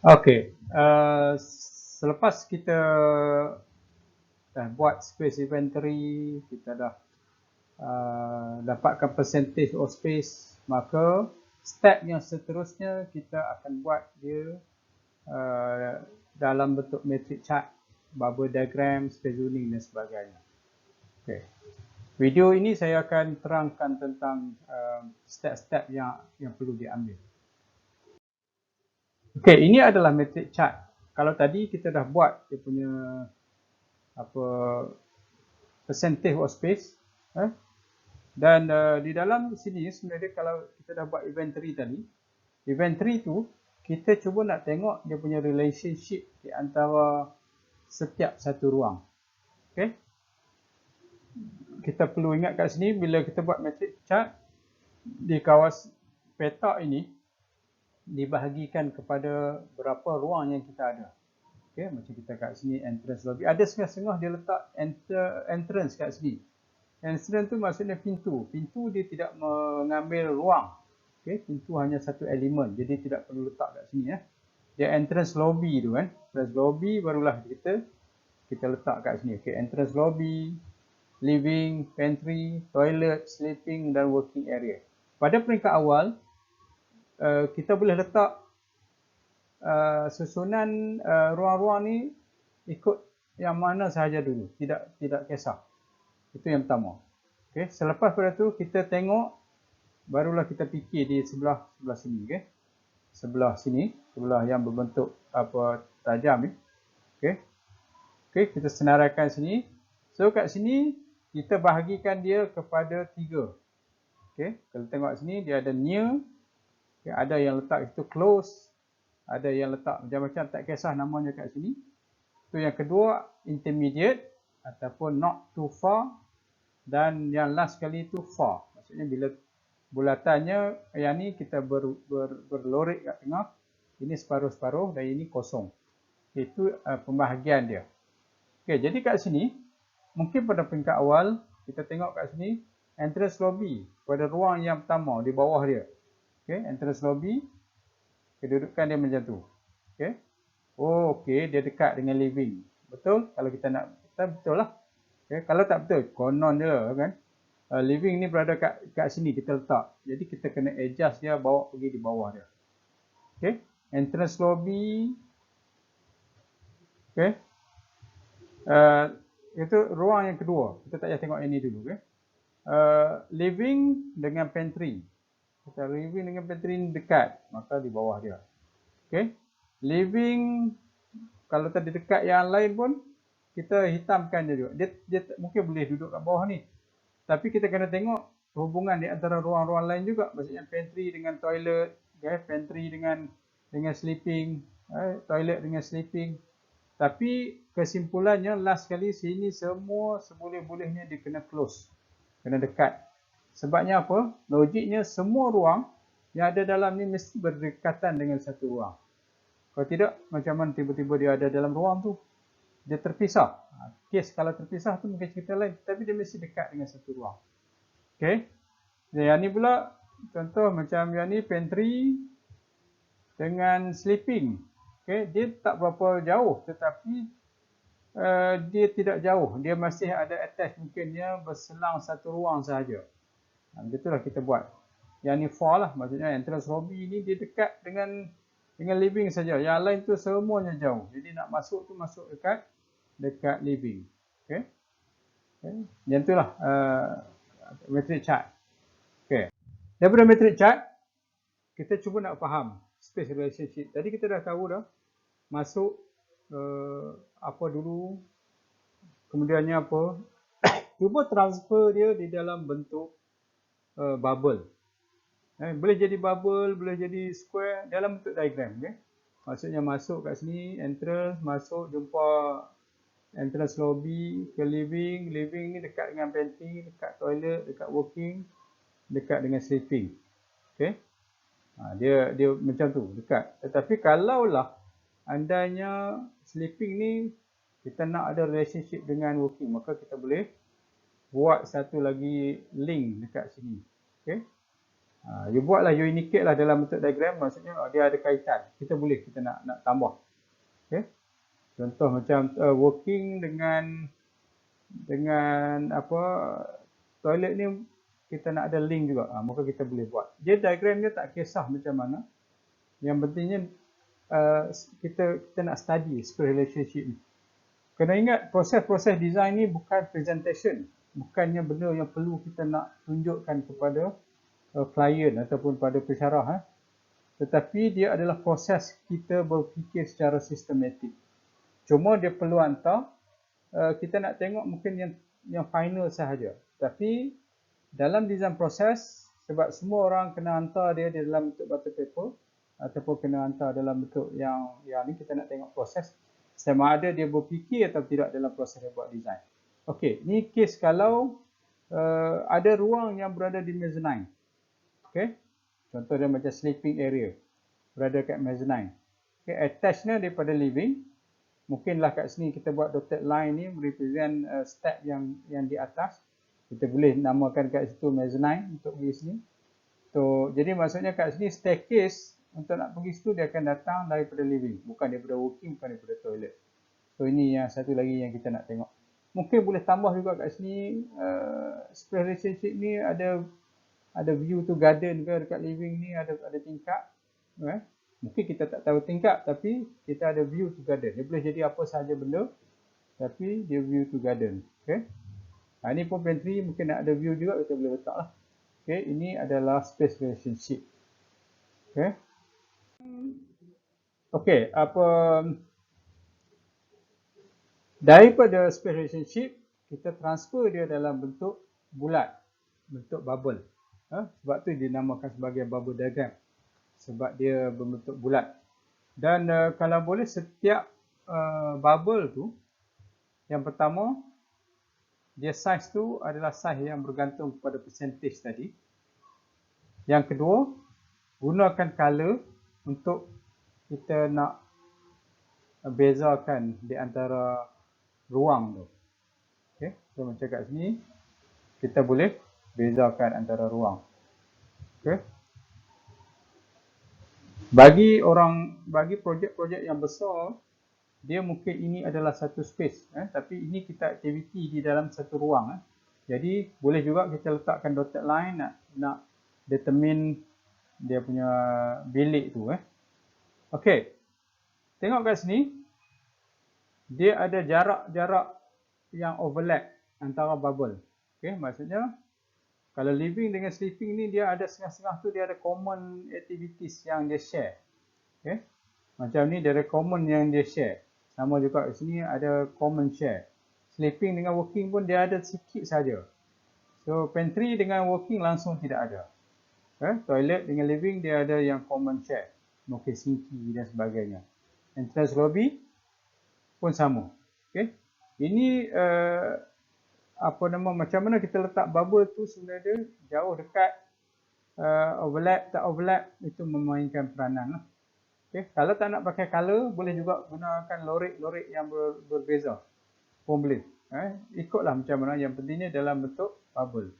Okey, selepas kita dah buat space inventory, kita dah dapatkan percentage of space, maka step yang seterusnya kita akan buat dia dalam bentuk matrix chart, bubble diagram, space zoning dan sebagainya. Okay. Video ini saya akan terangkan tentang step-step yang perlu diambil. Okey, ini adalah matrix chart. Kalau tadi kita dah buat dia punya percentage of space, dan di dalam sini sebenarnya kalau kita dah buat inventory tadi, inventory tu kita cuba nak tengok dia punya relationship di antara setiap satu ruang. Okey. Kita perlu ingat kat sini bila kita buat matrix chart di kawasan petak ini dibahagikan kepada berapa ruang yang kita ada. Okey, macam kita kat sini entrance lobby. Ada setengah-setengah dia letak entrance kat sini. Entrance tu maksudnya pintu. Pintu dia tidak mengambil ruang. Okey, pintu hanya satu elemen. Jadi tidak perlu letak kat sini ya. Dia entrance lobby tu kan. Entrance lobby barulah kita letak kat sini. Okey, entrance lobby, living, pantry, toilet, sleeping dan working area. Pada peringkat awal kita boleh letak susunan ruang-ruang ni ikut yang mana sahaja dulu, tidak kisah. Itu yang pertama. Okey, selepas pada tu kita tengok, barulah kita fikir di sebelah sini, okey. Sebelah sini, sebelah yang berbentuk tajam ni. Okey. Okey, kita senaraikan sini. So kat sini kita bahagikan dia kepada 3. Okey, kalau tengok sini dia ada near, okay, ada yang letak itu close, ada yang letak macam-macam, tak kisah namanya kat sini. Itu yang kedua, intermediate ataupun not too far, dan yang last sekali itu far. Maksudnya bila bulatannya yang ni kita berlorik kat tengah, ini separuh-separuh dan ini kosong. Itu pembahagian dia. Okey, jadi kat sini mungkin pada peringkat awal kita tengok kat sini entrance lobby pada ruang yang pertama di bawah dia. Okey, entrance lobby, kedudukan dia macam tu. Okey. Oh, okey, dia dekat dengan living. Betul? Kalau kita nak betul lah. Okay. Kalau tak betul, konon je lah kan. Living ni berada kat sini kita letak. Jadi kita kena adjust dia, bawa pergi di bawah dia. Okay. Entrance lobby. Okay. Itu ruang yang kedua. Kita tak payah tengok yang ni dulu. Okay. Living dengan pantry. Kita living dengan pantry ni dekat, maka di bawah dia. Okay. Living, kalau tadi dekat yang lain pun, kita hitamkan dia juga. Dia mungkin boleh duduk kat bawah ni. Tapi kita kena tengok hubungan di antara ruang-ruang lain juga. Maksudnya pantry dengan toilet, okay? Pantry dengan sleeping, toilet dengan sleeping. Tapi kesimpulannya last sekali sini semua seboleh-bolehnya dia kena close. Kena dekat. Sebabnya apa? Logiknya semua ruang yang ada dalam ni mesti berdekatan dengan satu ruang. Kalau tidak, macam mana tiba-tiba dia ada dalam ruang tu? Dia terpisah. Kes kalau terpisah tu mungkin cerita lain. Tapi dia mesti dekat dengan satu ruang. Okay. Yang ni pula, contoh macam yang ni pantry dengan sleeping. Okay. Dia tak berapa jauh. Tetapi dia tidak jauh. Dia masih ada attach, mungkinnya berselang satu ruang sahaja. Begitulah kita buat. Yang ni far lah. Maksudnya entrance lobby ni dia dekat dengan living saja. Yang lain tu semuanya jauh. Jadi nak masuk tu masuk dekat living. Okay. Yang itulah matrix chart. Okay. Daripada matrix chart, kita cuba nak faham space relationship. Tadi kita dah tahu dah masuk apa dulu, kemudiannya apa. Cuba transfer dia di dalam bentuk bubble. Boleh jadi bubble, boleh jadi square dalam bentuk diagram. Okay. Maksudnya masuk kat sini, entrance, masuk, jumpa entrance lobby ke living. Living ni dekat dengan pantry, dekat toilet, dekat working, dekat dengan sleeping. Okay. Dia macam tu, dekat. Tetapi kalaulah andainya sleeping ni kita nak ada relationship dengan working, maka kita boleh buat satu lagi link dekat sini. Okay. You buatlah, you indicate lah dalam bentuk diagram, maksudnya dia ada kaitan. Kita nak tambah. Okay. Contoh macam working dengan apa toilet ni kita nak ada link juga. Maka kita boleh buat. Dia diagram dia tak kisah macam mana. Yang pentingnya kita nak study space relationship ni. Kena ingat proses-proses design ni bukan presentation. Bukannya benda yang perlu kita nak tunjukkan kepada klien ataupun pada pensyarah. Tetapi dia adalah proses kita berfikir secara sistematik. Cuma dia perlu hantar, kita nak tengok mungkin yang final sahaja. Tapi dalam design proses, sebab semua orang kena hantar dia dalam bentuk butter paper ataupun kena hantar dalam bentuk yang ni, kita nak tengok proses sama ada dia berfikir atau tidak dalam proses dia buat design. Okey, ni kes kalau ada ruang yang berada di mezzanine. Okey, contoh dia macam sleeping area berada kat mezzanine. Okey, attachnya daripada living. Mungkinlah kat sini kita buat dotted line ni represent step yang di atas. Kita boleh namakan kat situ mezzanine untuk pergi sini. So, jadi maksudnya kat sini staircase untuk nak pergi situ dia akan datang daripada living, bukan daripada working, bukan daripada toilet. So ini yang satu lagi yang kita nak tengok. Mungkin boleh tambah juga kat sini space relationship ni ada view to garden ke dekat living ni, ada tingkap. Mungkin kita tak tahu tingkap tapi kita ada view to garden. Dia boleh jadi apa sahaja benda tapi dia view to garden. Okey. Ini pun pantry mungkin nak ada view juga, kita boleh letak lah. Okey, ini adalah space relationship. Okey. Okey, daripada space relationship kita transfer dia dalam bentuk bulat, bentuk bubble. Sebab tu dinamakan sebagai bubble diagram. Sebab dia berbentuk bulat. Dan kalau boleh setiap bubble tu, yang pertama dia size tu adalah size yang bergantung kepada percentage tadi. Yang kedua, gunakan color untuk kita nak bezakan di antara ruang tu. Okey, so macam kat sini kita boleh bezakan antara ruang. Okey. Bagi projek-projek yang besar, dia mungkin ini adalah satu space, tapi ini kita aktiviti di dalam satu ruang. Jadi boleh juga kita letakkan dotted line nak determine dia punya bilik tu. Okey, tengok kat sini, dia ada jarak-jarak yang overlap antara bubble. Okey, maksudnya kalau living dengan sleeping ni dia ada setengah-setengah tu dia ada common activities yang dia share. Okey. Macam ni dia ada common yang dia share. Sama juga di sini ada common share. Sleeping dengan working pun dia ada sikit saja. So pantry dengan working langsung tidak ada. Toilet dengan living dia ada yang common share. Mungkin sinki dan sebagainya. Entrance lobby pun sama. Okey. Ini macam mana kita letak bubble tu sebenarnya jauh dekat, overlap tak overlap, itu memainkan peranan lah. Okay. Kalau tak nak pakai color, boleh juga gunakan lorik-lorik yang berbeza pun boleh. Ikutlah macam mana, yang pentingnya dalam bentuk bubble.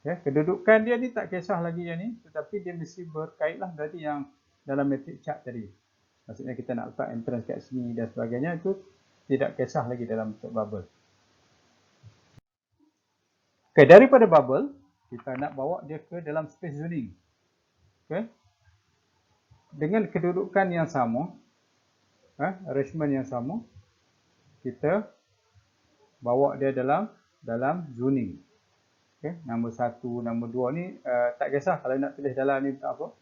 Okay. Kedudukan dia ni tak kisah lagi yang ni, tetapi dia mesti berkait lah dari yang dalam matrix chart tadi. Maksudnya kita nak letak entrance kat sini dan sebagainya, itu tidak kisah lagi dalam bentuk bubble. Okay, daripada bubble, kita nak bawa dia ke dalam space zoning. Okay. Dengan kedudukan yang sama, arrangement yang sama, kita bawa dia dalam zoning. Okay. Nombor 1, nombor 2 ni tak kisah kalau nak tulis dalam ni tak apa.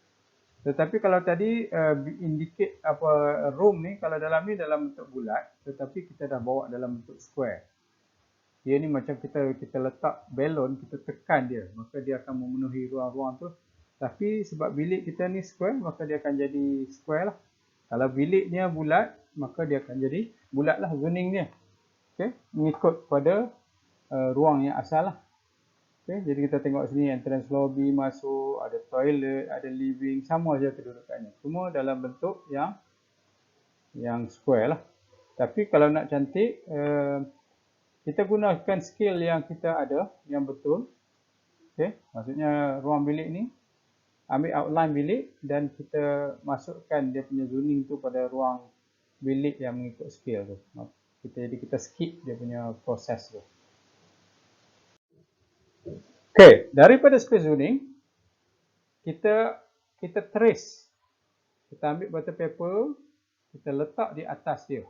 Tetapi kalau tadi indicate room ni, kalau dalam ni dalam bentuk bulat, tetapi kita dah bawa dalam bentuk square. Dia ni macam kita letak balon, kita tekan dia, maka dia akan memenuhi ruang-ruang tu. Tapi sebab bilik kita ni square, maka dia akan jadi square lah. Kalau biliknya bulat, maka dia akan jadi bulat lah zoning dia. Okay? Mengikut pada ruang yang asal lah. Okay? Jadi kita tengok sini entrance lobby masuk, ada toilet, ada living, sama saja kedudukannya. Semua dalam bentuk yang square lah. Tapi kalau nak cantik, kita gunakan scale yang kita ada, yang betul. Okay? Maksudnya ruang bilik ni ambil outline bilik dan kita masukkan dia punya zoning tu pada ruang bilik yang mengikut scale tu. Jadi kita skip dia punya proses tu. Okey, daripada space zoning kita trace. Kita ambil butter paper, kita letak di atas dia.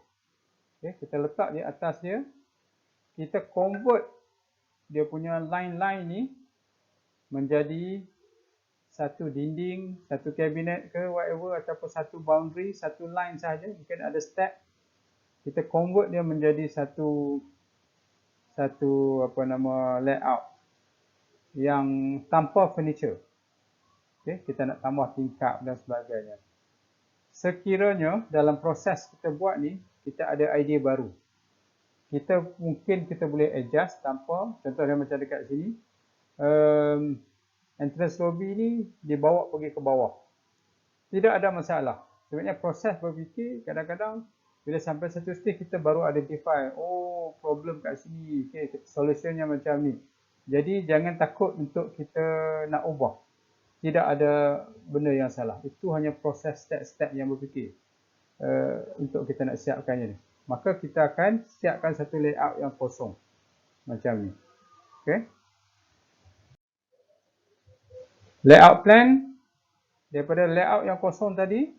Okey, kita letak di atas dia. Kita convert dia punya line-line ni menjadi satu dinding, satu kabinet ke whatever, ataupun satu boundary, satu line sahaja, mungkin ada step. Kita convert dia menjadi satu layout yang tanpa furniture. Okay, kita nak tambah tingkap dan sebagainya. Sekiranya dalam proses kita buat ni, kita ada idea baru. Mungkin kita boleh adjust tanpa, contohnya macam dekat sini, entrance lobby ni dibawa pergi ke bawah. Tidak ada masalah. Sebenarnya proses berfikir kadang-kadang bila sampai satu stage kita baru identify, oh problem kat sini, okay, solutionnya macam ni. Jadi jangan takut untuk kita nak ubah. Tidak ada benda yang salah. Itu hanya proses step-step yang berfikir untuk kita nak siapkannya ni. Maka kita akan siapkan satu layout yang kosong. Macam ni. Okay. Layout plan. Daripada layout yang kosong tadi,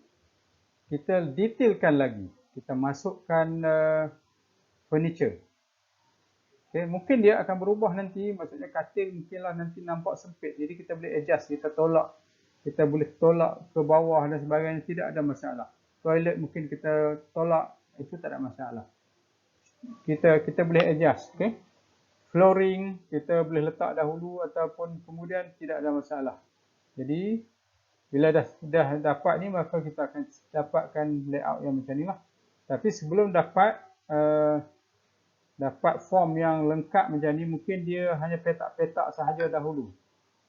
kita detailkan lagi. Kita masukkan furniture. Okay, mungkin dia akan berubah nanti, maksudnya katil mungkinlah nanti nampak sempit. Jadi kita boleh adjust, kita boleh tolak ke bawah dan sebagainya, tidak ada masalah. Toilet mungkin kita tolak, itu tak ada masalah. Kita boleh adjust, okay? Flooring kita boleh letak dahulu ataupun kemudian, tidak ada masalah. Jadi bila dah dapat ni, maka kita akan dapatkan layout yang macam ni lah. Tapi sebelum dapat form yang lengkap macam ni, mungkin dia hanya petak-petak sahaja dahulu.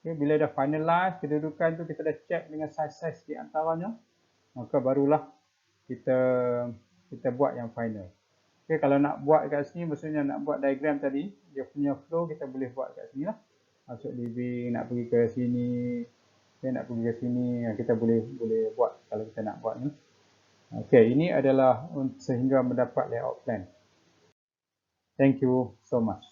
Okay, bila dah finalize kedudukan tu, kita dah check dengan size-size di antaranya, maka barulah kita buat yang final. Okay, kalau nak buat kat sini, maksudnya nak buat diagram tadi, dia punya flow kita boleh buat kat sini lah. Masuk living, nak pergi ke sini, nak pergi ke sini, kita boleh buat kalau kita nak buat ni. Okay, ini adalah sehingga mendapat layout plan. Thank you so much.